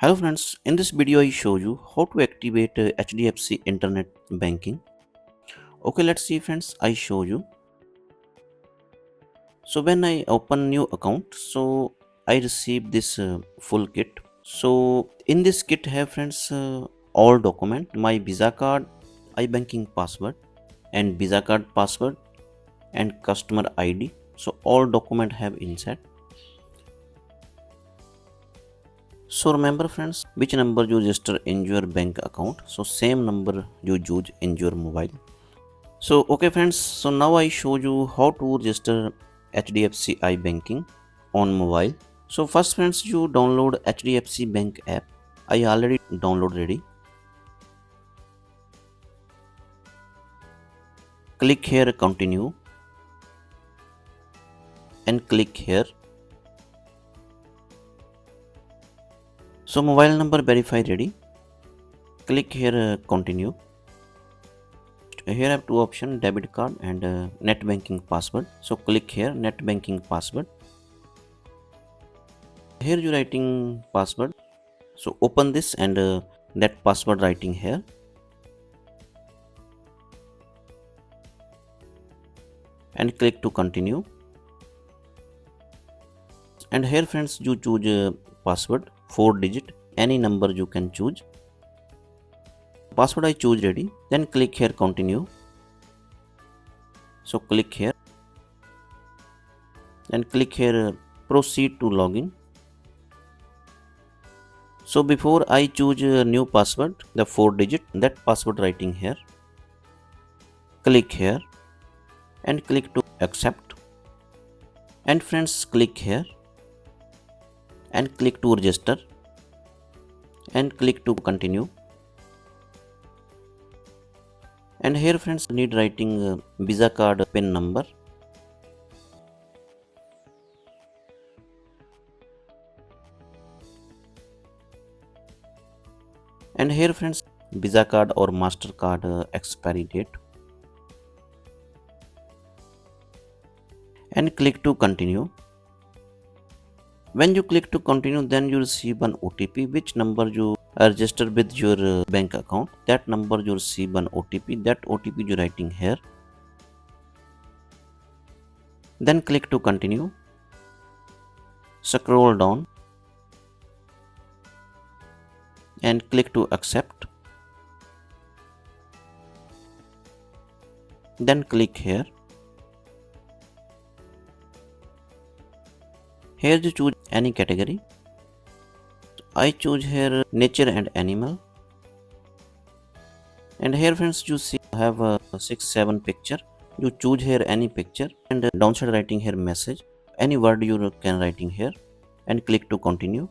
Hello friends, in this video I show you how to activate HDFC Internet Banking. Okay, let's see friends, I show you. So when I open new account, so I receive this full kit. So in this kit have friends all document, my Visa card, iBanking password and Visa card password and customer ID. So all document have inside. So remember friends, which number you register in your bank account. So same number you use in your mobile. So okay friends, so now I show you how to register HDFC iBanking on mobile. So first friends, you download HDFC Bank app. I already download ready. Click here continue and click here. So mobile number verify ready. Click here continue. Here I have two options, debit card and net banking password. So click here net banking password. Here you writing password. So open this and that password writing here. And click to continue. And here friends, you choose password 4 digit, any number you can choose. Password I choose ready. Then click here continue. So click here and click here proceed to login. So before I choose a new password, the 4 digit, that password writing here. Click here and click to accept. And friends, click here and click to register and click to continue. And here friends, need writing Visa card PIN number. And here friends, Visa card or MasterCard expiry date. And click to continue. When you click to continue, then you receive an OTP. Which number you register with your bank account, that number you receive an OTP. That OTP you writing here. Then click to continue. Scroll down and click to accept. Then click here. Here you choose any category. I choose here nature and animal. And here friends, you see have a 6-7 picture. You choose here any picture and downside writing here message. Any word you can writing here and click to continue.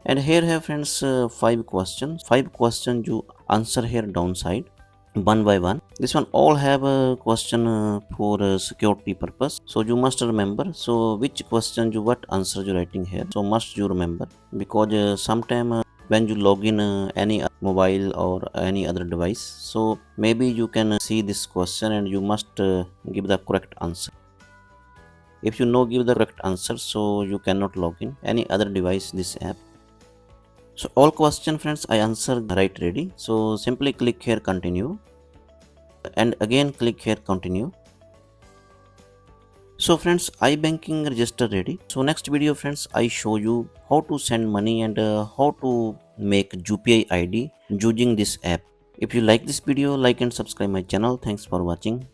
And here have friends 5 questions. 5 questions you answer here downside one by one. This one all have a question for security purpose, so you must remember. So which question you what answer you writing here, so must you remember, because sometime when you log in any mobile or any other device, so maybe you can see this question and you must give the correct answer. If you no give the correct answer, so you cannot log in any other device this app. So all question friends I answer right ready. So simply click here continue and again click here continue. So friends, iBanking register ready. So next video friends, I show you how to send money and how to make UPI ID using this app. If you like this video, like and subscribe my channel. Thanks for watching.